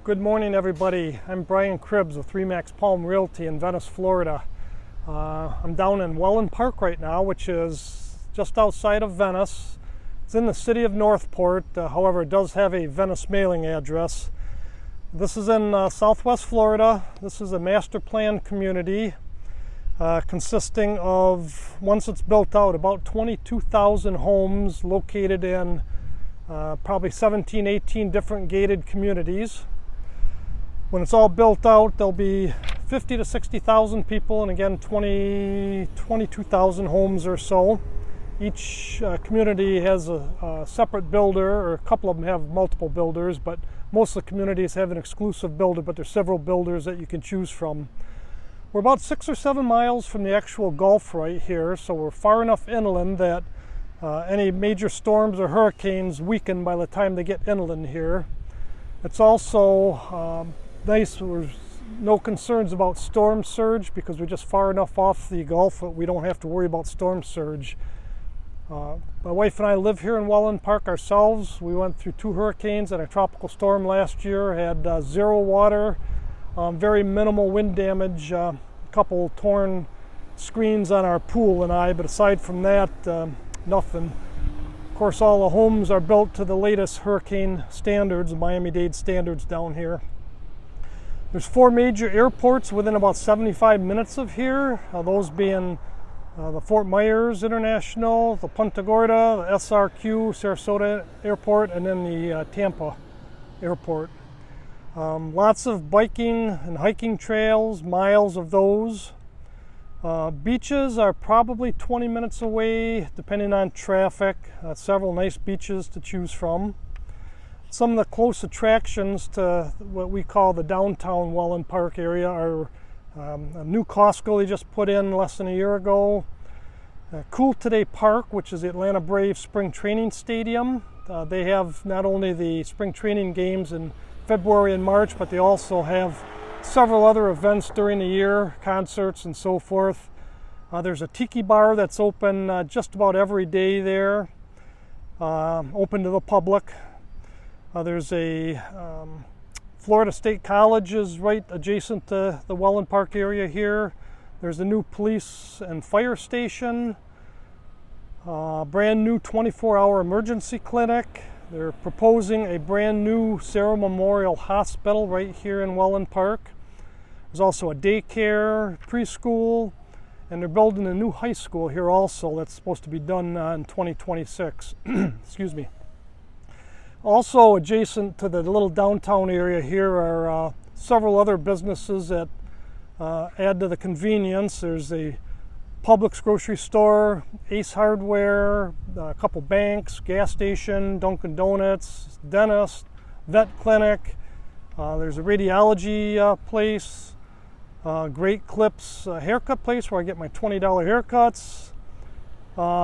Good morning, everybody. I'm Brian Cribbs with Remax Palm Realty in Venice, Florida. I'm down in Wellen Park right now, which is just outside of Venice. It's in the city of Northport, however, it does have a Venice mailing address. This is in Southwest Florida. This is a master plan community consisting of, once it's built out, about 22,000 homes located in probably 17, 18 different gated communities. When it's all built out, there'll be 50 to 60,000 people, and again, 22,000 homes or so. Each community has a separate builder, or a couple of them have multiple builders, but most of the communities have an exclusive builder, but there's several builders that you can choose from. We're about 6 or 7 miles from the actual Gulf right here, so we're far enough inland that any major storms or hurricanes weaken by the time they get inland here. It's also nice. There's no concerns about storm surge because we're just far enough off the Gulf that we don't have to worry about storm surge. My wife and I live here in Wellen Park ourselves. We went through 2 hurricanes and a tropical storm last year, had 0 water, very minimal wind damage, a couple torn screens on our pool but aside from that, nothing. Of course, all the homes are built to the latest hurricane standards, Miami-Dade standards down here. There's 4 major airports within about 75 minutes of here, those being the Fort Myers International, the Punta Gorda, the SRQ, Sarasota Airport, and then the Tampa Airport. Lots of biking and hiking trails, miles of those. Beaches are probably 20 minutes away, depending on traffic. Several nice beaches to choose from. Some of the close attractions to what we call the downtown Wellen Park area are a new Costco they just put in less than a year ago. Cool Today Park, which is the Atlanta Braves spring training stadium. They have not only the spring training games in February and March, but they also have several other events during the year, concerts and so forth. There's a tiki bar that's open just about every day there, open to the public. There's a Florida State College is right adjacent to the Wellen Park area here. There's a new police and fire station, brand new 24-hour emergency clinic. They're proposing a brand new Sarah Memorial Hospital right here in Wellen Park. There's also a daycare, preschool, and they're building a new high school here also that's supposed to be done in 2026. Excuse me. Also adjacent to the little downtown area here are several other businesses that add to the convenience. There's a Publix grocery store, Ace Hardware, a couple banks, gas station, Dunkin' Donuts, dentist, vet clinic. There's a radiology place, Great Clips haircut place where I get my $20 haircuts,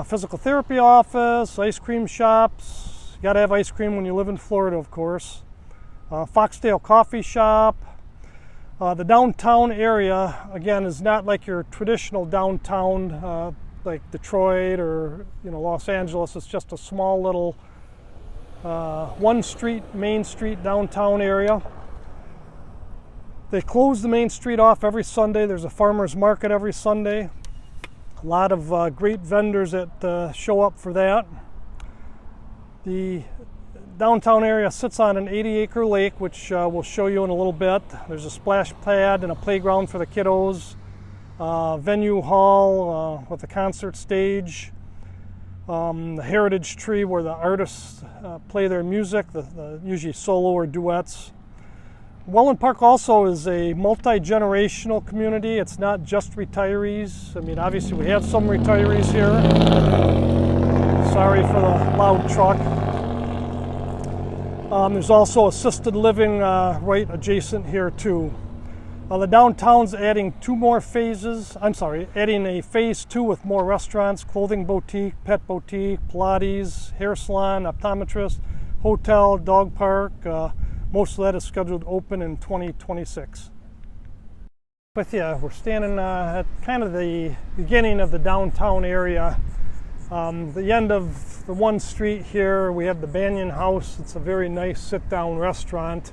physical therapy office, ice cream shops. You gotta have ice cream when you live in Florida, of course. Foxtail Coffee Shop. The downtown area, again, is not like your traditional downtown like Detroit or Los Angeles. It's just a small little one street, Main Street downtown area. They close the main street off every Sunday. There's a farmer's market every Sunday. A lot of great vendors that show up for that. The downtown area sits on an 80-acre lake, which we'll show you in a little bit. There's a splash pad and a playground for the kiddos, venue hall with a concert stage, the heritage tree where the artists play their music, usually solo or duets. Wellen Park also is a multi-generational community. It's not just retirees. I mean, obviously we have some retirees here. Sorry for the loud truck. There's also assisted living right adjacent here too. The downtown's adding 2 more phases. Adding a phase 2 with more restaurants, clothing boutique, pet boutique, Pilates, hair salon, optometrist, hotel, dog park. Most of that is scheduled to open in 2026. With you, we're standing at kind of the beginning of the downtown area. The end of the one street here, we have the Banyan House. It's a very nice sit-down restaurant.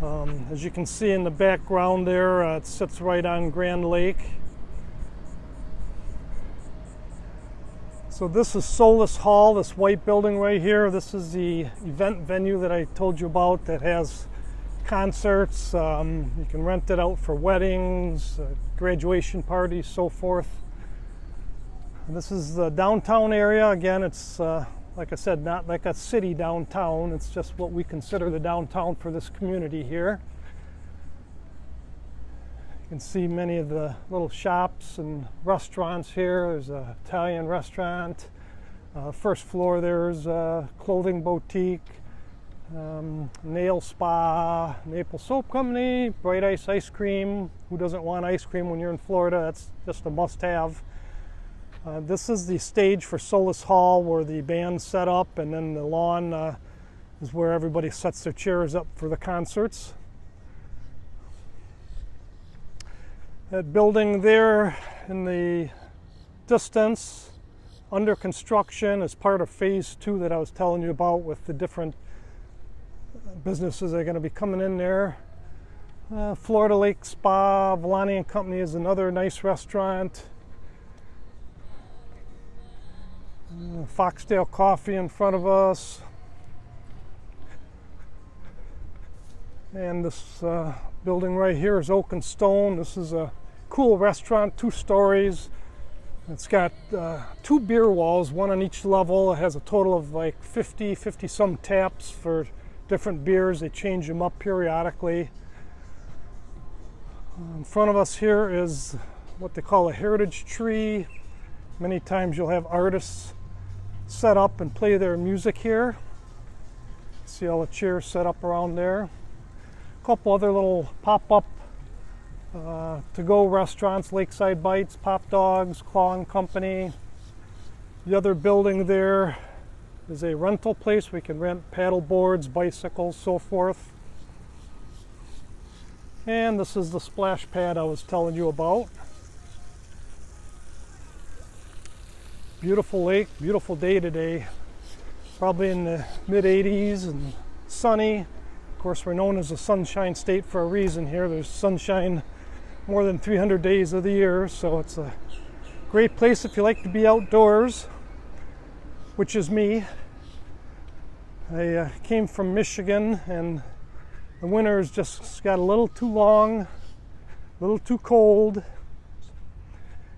As you can see in the background there, it sits right on Grand Lake. So this is Solis Hall, this white building right here. This is the event venue that I told you about that has concerts. You can rent it out for weddings, graduation parties, so forth. And this is the downtown area. Again, it's like I said, not like a city downtown. It's just what we consider the downtown for this community here. You can see many of the little shops and restaurants here. There's an Italian restaurant. First floor there's a clothing boutique, nail spa, Maple Soap Company, Bright Ice ice cream. Who doesn't want ice cream when you're in Florida? That's just a must-have. This is the stage for Solis Hall where the band's set up, and then the lawn is where everybody sets their chairs up for the concerts. That building there in the distance, under construction, is part of phase 2 that I was telling you about, with the different businesses that are going to be coming in there. Florida Lake Spa, Villani and Company is another nice restaurant. Foxtail Coffee in front of us. And this building right here is Oak and Stone. This is a cool restaurant, 2 stories. It's got 2 beer walls, 1 on each level. It has a total of like 50 some taps for different beers. They change them up periodically. In front of us here is what they call a heritage tree. Many times you'll have artists set up and play their music here. See all the chairs set up around there. A couple other little pop-up to-go restaurants, Lakeside Bites, Pop Dogs, Claw and Company. The other building there is a rental place. We can rent paddle boards, bicycles, so forth. And this is the splash pad I was telling you about. Beautiful lake, beautiful day today. Probably in the mid-80s and sunny. Of course, we're known as the Sunshine State for a reason here. There's sunshine more than 300 days of the year, so it's a great place if you like to be outdoors, which is me. I came from Michigan, and the winters just got a little too long, a little too cold.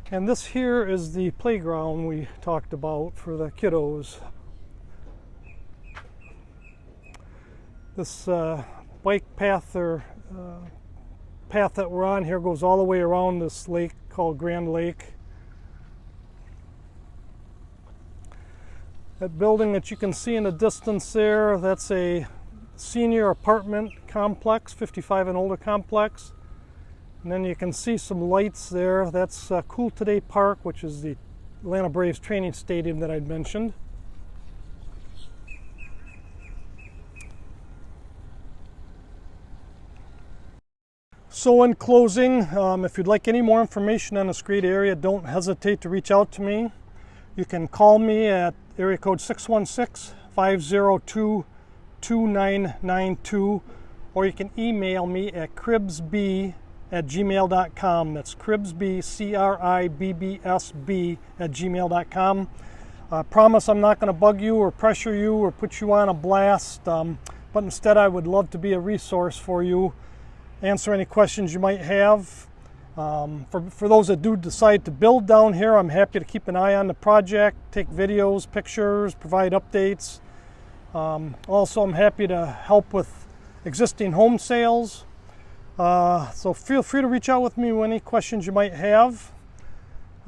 And this here is the playground we talked about for the kiddos. This bike path or path that we're on here goes all the way around this lake called Grand Lake. That building that you can see in the distance there, that's a senior apartment complex, 55 and older complex. And then you can see some lights there. That's Cool Today Park, which is the Atlanta Braves training stadium that I'd mentioned. So in closing, if you'd like any more information on this great area, don't hesitate to reach out to me. You can call me at area code 616-502-2992, or you can email me at cribsb@gmail.com. That's cribsb, CRIBBSB @gmail.com. I promise I'm not going to bug you or pressure you or put you on a blast, but instead I would love to be a resource for you, answer any questions you might have. For those that do decide to build down here, I'm happy to keep an eye on the project, take videos, pictures, provide updates. Also, I'm happy to help with existing home sales. So feel free to reach out with me with any questions you might have.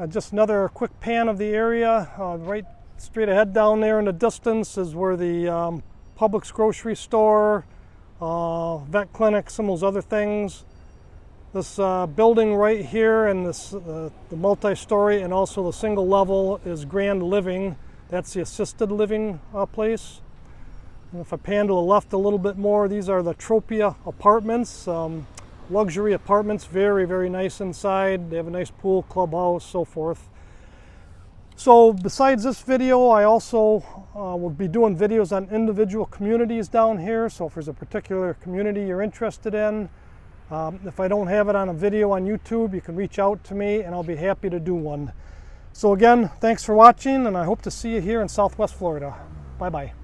Just another quick pan of the area. Right straight ahead down there in the distance is where the Publix grocery store, vet clinic, some of those other things. This building right here and this the multi-story and also the single level is Grand Living. That's the assisted living place. And if I pan to the left a little bit more, these are the Tropia apartments. Luxury apartments, very, very nice inside. They have a nice pool, clubhouse, so forth. So besides this video, I also will be doing videos on individual communities down here. So if there's a particular community you're interested in, if I don't have it on a video on YouTube, you can reach out to me and I'll be happy to do one. So again, thanks for watching, and I hope to see you here in Southwest Florida. Bye-bye.